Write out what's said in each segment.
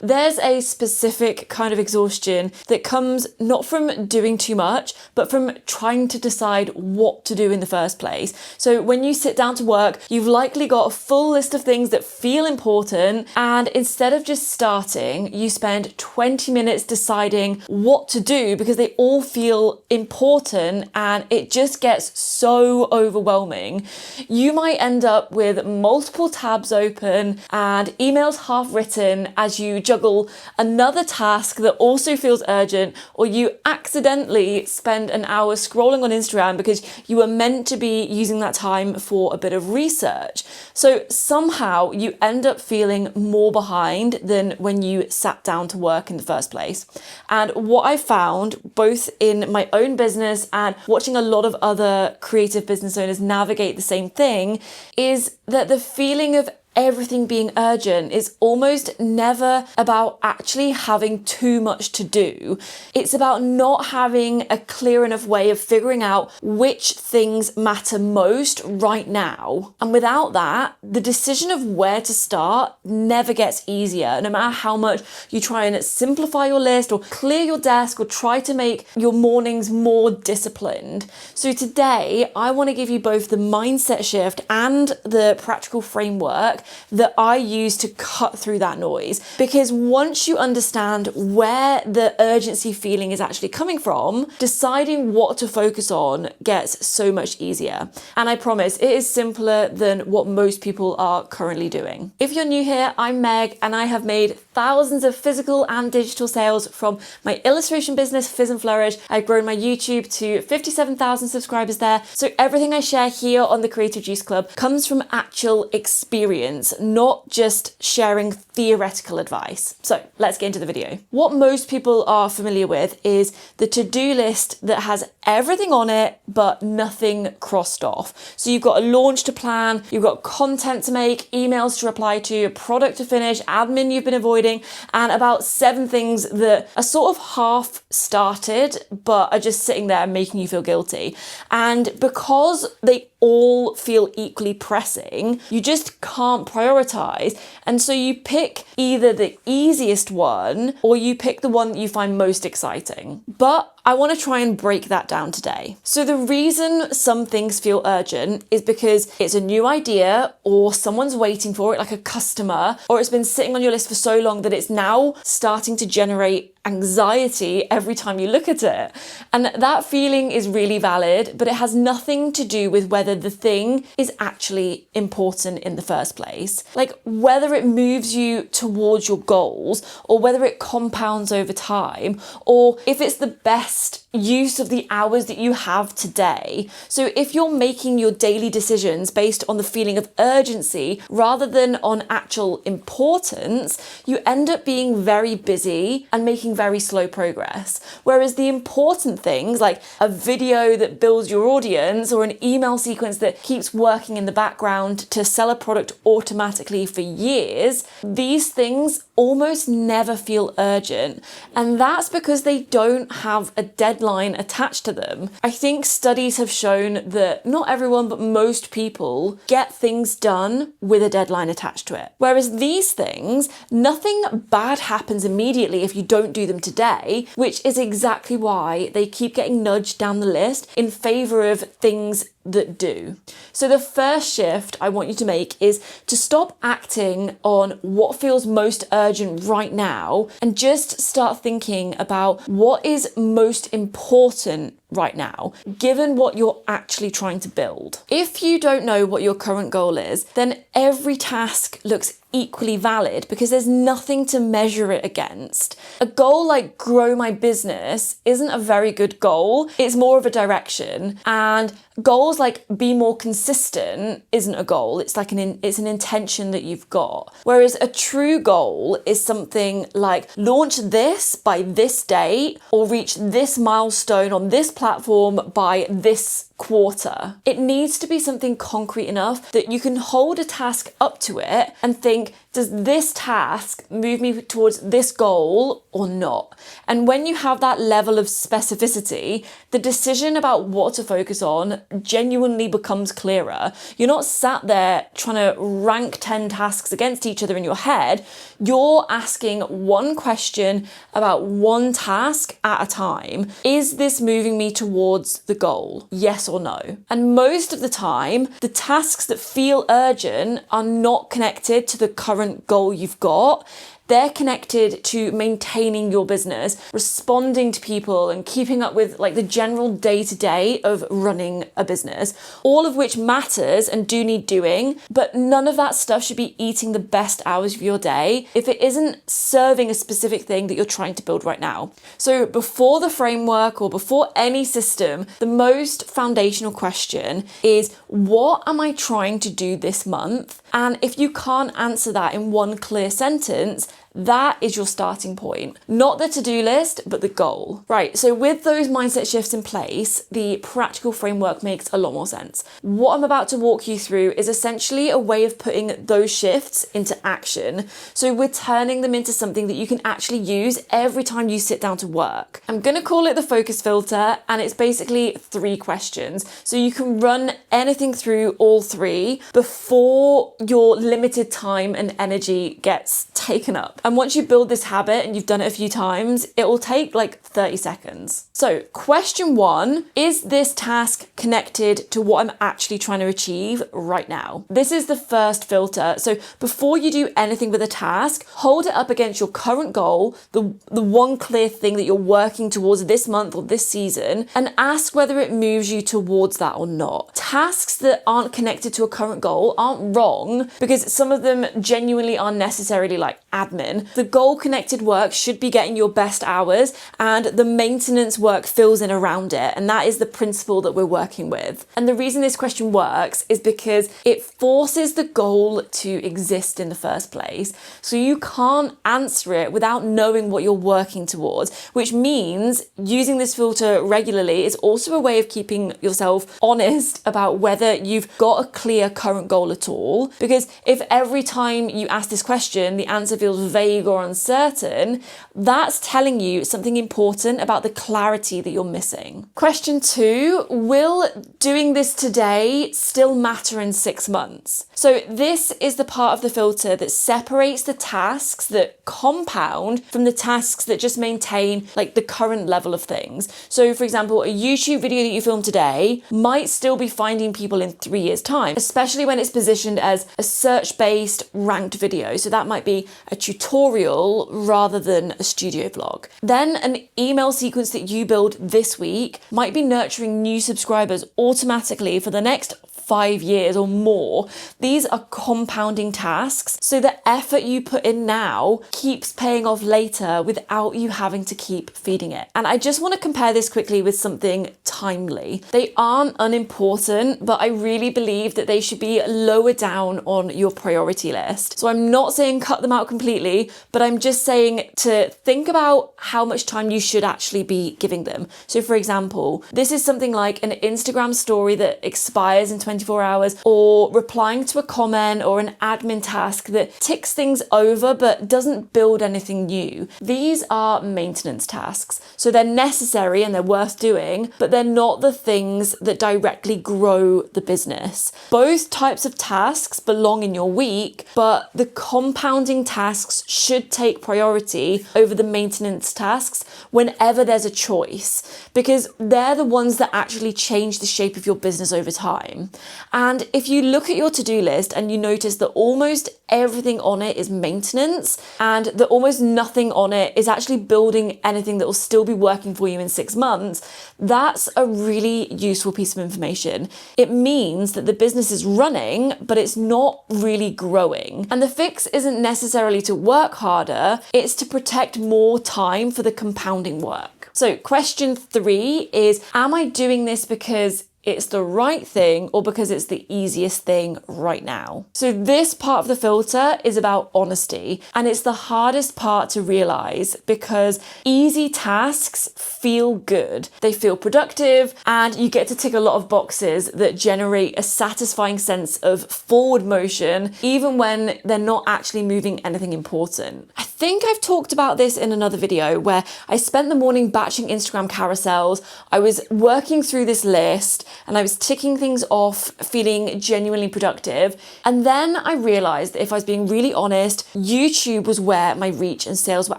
There's a specific kind of exhaustion that comes not from doing too much, but from trying to decide what to do in the first place. So when you sit down to work, you've likely got a full list of things that feel important, and instead of just starting, you spend 20 minutes deciding what to do because they all feel important, and it just gets so overwhelming. You might end up with multiple tabs open and emails half written as you juggle another task that also feels urgent, or you accidentally spend an hour scrolling on Instagram because you were meant to be using that time for a bit of research. So somehow you end up feeling more behind than when you sat down to work in the first place. And what I found, both in my own business and watching a lot of other creative business owners navigate the same thing, is that the feeling of everything being urgent is almost never about actually having too much to do. It's about not having a clear enough way of figuring out which things matter most right now. And without that, the decision of where to start never gets easier, no matter how much you try and simplify your list or clear your desk or try to make your mornings more disciplined. So today, I want to give you both the mindset shift and the practical framework that I use to cut through that noise. Because once you understand where the urgency feeling is actually coming from, deciding what to focus on gets so much easier. And I promise it is simpler than what most people are currently doing. If you're new here, I'm Meg, and I have made thousands of physical and digital sales from my illustration business, Fizz and Flourish. I've grown my YouTube to 57,000 subscribers there. So everything I share here on the Creative Juice Club comes from actual experience, not just sharing theoretical advice. So let's get into the video. What most people are familiar with is the to-do list that has everything on it, but nothing crossed off. So you've got a launch to plan, you've got content to make, emails to reply to, a product to finish, admin you've been avoiding, and about 7 things that are sort of half started, but are just sitting there making you feel guilty. And because they all feel equally pressing, you just can't prioritize. And so you pick either the easiest one or you pick the one that you find most exciting. But I want to try and break that down today. So the reason some things feel urgent is because it's a new idea, or someone's waiting for it, like a customer, or it's been sitting on your list for so long that it's now starting to generate anxiety every time you look at it. And that feeling is really valid, but it has nothing to do with whether the thing is actually important in the first place. Like whether it moves you towards your goals, or whether it compounds over time, or if it's the best use of the hours that you have today. So if you're making your daily decisions based on the feeling of urgency rather than on actual importance, you end up being very busy and making very slow progress. Whereas the important things, like a video that builds your audience or an email sequence that keeps working in the background to sell a product automatically for years, these things almost never feel urgent. And that's because they don't have a deadline attached to them. I think studies have shown that not everyone, but most people get things done with a deadline attached to it. Whereas these things, nothing bad happens immediately if you don't do them today, which is exactly why they keep getting nudged down the list in favor of things that do. So the first shift I want you to make is to stop acting on what feels most urgent right now and just start thinking about what is most important right now, given what you're actually trying to build. If you don't know what your current goal is, then every task looks equally valid because there's nothing to measure it against. A goal like grow my business isn't a very good goal. It's more of a direction. And goals like be more consistent isn't a goal. It's like it's an intention that you've got. Whereas a true goal is something like launch this by this date or reach this milestone on this platform by this quarter. It needs to be something concrete enough that you can hold a task up to it and think, does this task move me towards this goal or not? And when you have that level of specificity, the decision about what to focus on genuinely becomes clearer. You're not sat there trying to rank 10 tasks against each other in your head. You're asking one question about one task at a time. Is this moving me towards the goal? Yes or no? And most of the time, the tasks that feel urgent are not connected to the current goal you've got. They're connected to maintaining your business, responding to people and keeping up with like the general day-to-day of running a business, all of which matters and do need doing, but none of that stuff should be eating the best hours of your day if it isn't serving a specific thing that you're trying to build right now. So before the framework or before any system, the most foundational question is, what am I trying to do this month? And if you can't answer that in one clear sentence, that is your starting point. Not the to-do list, but the goal. Right, so with those mindset shifts in place, the practical framework makes a lot more sense. What I'm about to walk you through is essentially a way of putting those shifts into action. So we're turning them into something that you can actually use every time you sit down to work. I'm gonna call it the focus filter, and it's basically 3 questions. So you can run anything through all 3 before your limited time and energy gets taken up. And once you build this habit and you've done it a few times, it will take like 30 seconds. So question 1, is this task connected to what I'm actually trying to achieve right now? This is the first filter. So before you do anything with a task, hold it up against your current goal, the one clear thing that you're working towards this month or this season, and ask whether it moves you towards that or not. Tasks that aren't connected to a current goal aren't wrong, because some of them genuinely are necessarily like admin. The goal connected work should be getting your best hours, and the maintenance work fills in around it. And that is the principle that we're working with. And the reason this question works is because it forces the goal to exist in the first place. So you can't answer it without knowing what you're working towards, which means using this filter regularly is also a way of keeping yourself honest about whether you've got a clear current goal at all. Because if every time you ask this question, the answer feels vague or uncertain, that's telling you something important about the clarity that you're missing. Question 2, will doing this today still matter in 6 months? So this is the part of the filter that separates the tasks that compound from the tasks that just maintain like the current level of things. So for example, a YouTube video that you film today might still be finding people in 3 years' time, especially when it's positioned as a search-based ranked video. So that might be a tutorial rather than a studio vlog. Then an email sequence that you build this week might be nurturing new subscribers automatically for the next 5 years or more. These are compounding tasks, so the effort you put in now keeps paying off later without you having to keep feeding it. And I just want to compare this quickly with something timely. They aren't unimportant, but I really believe that they should be lower down on your priority list. So I'm not saying cut them out completely, but I'm just saying to think about how much time you should actually be giving them. So for example, this is something like an Instagram story that expires in 24 hours, or replying to a comment or an admin task that ticks things over but doesn't build anything new. These are maintenance tasks. So they're necessary and they're worth doing, but they're not the things that directly grow the business. Both types of tasks belong in your week, but the compounding tasks should take priority over the maintenance tasks whenever there's a choice, because they're the ones that actually change the shape of your business over time. And if you look at your to-do list and you notice that almost everything on it is maintenance and that almost nothing on it is actually building anything that will still be working for you in 6 months, that's a really useful piece of information. It means that the business is running, but it's not really growing. And the fix isn't necessarily to work harder, it's to protect more time for the compounding work. So question 3 is, am I doing this because it's the right thing or because it's the easiest thing right now. So this part of the filter is about honesty, and it's the hardest part to realize because easy tasks feel good. They feel productive, and you get to tick a lot of boxes that generate a satisfying sense of forward motion, even when they're not actually moving anything important. I think I've talked about this in another video where I spent the morning batching Instagram carousels. I was working through this list and I was ticking things off, feeling genuinely productive. And then I realized that if I was being really honest, YouTube was where my reach and sales were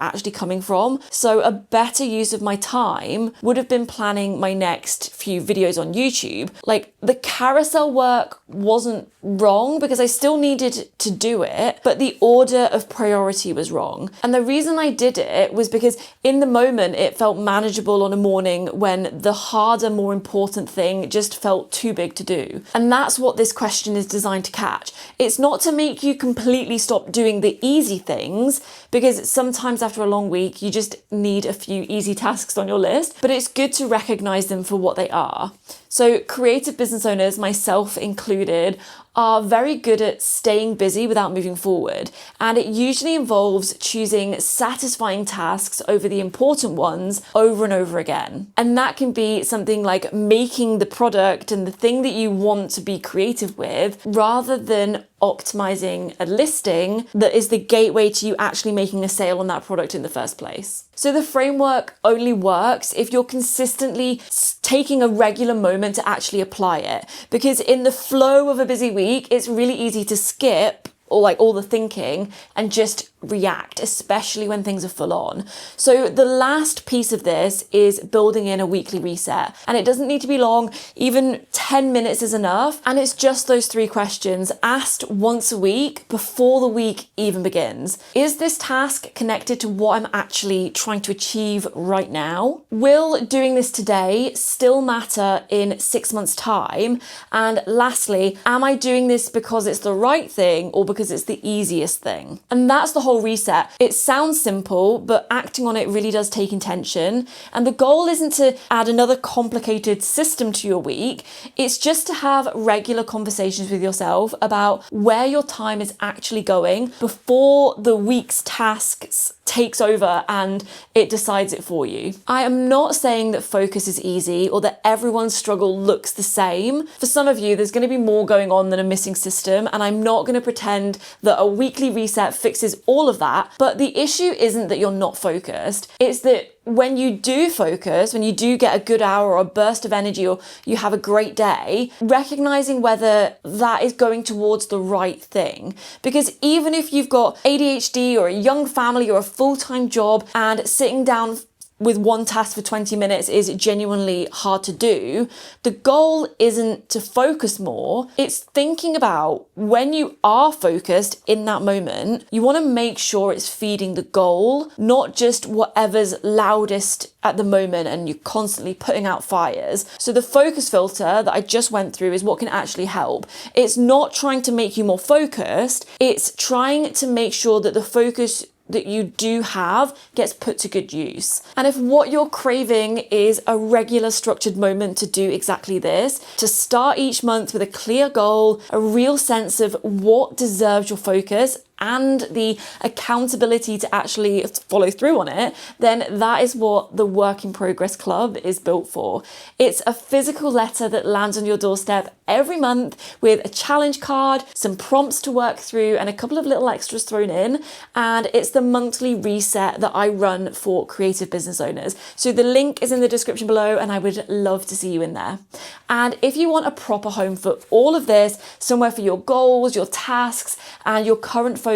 actually coming from. So a better use of my time would have been planning my next few videos on YouTube. Like, the carousel work wasn't wrong because I still needed to do it, but the order of priority was wrong. And the reason I did it was because in the moment it felt manageable on a morning when the harder, more important thing just felt too big to do. And that's what this question is designed to catch. It's not to make you completely stop doing the easy things, because sometimes after a long week you just need a few easy tasks on your list, but it's good to recognize them for what they are. So creative business owners, myself included, are very good at staying busy without moving forward. And it usually involves choosing satisfying tasks over the important ones over and over again. And that can be something like making the product and the thing that you want to be creative with, rather than optimizing a listing that is the gateway to you actually making a sale on that product in the first place. So the framework only works if you're consistently taking a regular moment to actually apply it. Because in the flow of a busy week, it's really easy to skip all the thinking and just react, especially when things are full on. So the last piece of this is building in a weekly reset. And it doesn't need to be long, even 10 minutes is enough. And it's just those 3 questions asked once a week before the week even begins. Is this task connected to what I'm actually trying to achieve right now? Will doing this today still matter in 6 months' time? And lastly, am I doing this because it's the right thing or because it's the easiest thing? And that's the whole reset. It sounds simple, but acting on it really does take intention. And the goal isn't to add another complicated system to your week. It's just to have regular conversations with yourself about where your time is actually going before the week's tasks takes over and it decides it for you. I am not saying that focus is easy or that everyone's struggle looks the same. For some of you, there's going to be more going on than a missing system, and I'm not going to pretend that a weekly reset fixes all of that. But the issue isn't that you're not focused. It's that when you do focus, when you do get a good hour or a burst of energy, or you have a great day, recognizing whether that is going towards the right thing. Because even if you've got ADHD or a young family or a full-time job, and sitting down with one task for 20 minutes is genuinely hard to do, the goal isn't to focus more. It's thinking about when you are focused in that moment, you want to make sure it's feeding the goal, not just whatever's loudest at the moment and you're constantly putting out fires. So the focus filter that I just went through is what can actually help. It's not trying to make you more focused. It's trying to make sure that the focus that you do have gets put to good use. And if what you're craving is a regular structured moment to do exactly this, to start each month with a clear goal, a real sense of what deserves your focus, and the accountability to actually follow through on it, then that is what the Work in Progress Club is built for. It's a physical letter that lands on your doorstep every month with a challenge card, some prompts to work through, and a couple of little extras thrown in. And it's the monthly reset that I run for creative business owners. So the link is in the description below, and I would love to see you in there. And if you want a proper home for all of this, somewhere for your goals, your tasks, and your current focus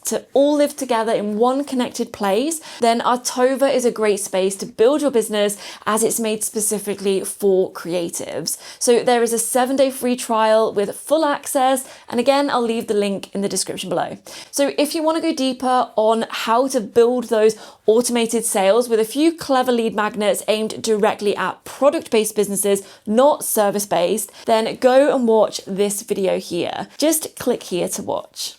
to all live together in one connected place, then Artova is a great space to build your business, as it's made specifically for creatives. So there is a 7-day free trial with full access, and again, I'll leave the link in the description below. So if you want to go deeper on how to build those automated sales with a few clever lead magnets aimed directly at product-based businesses, not service-based, then go and watch this video here. Just click here to watch.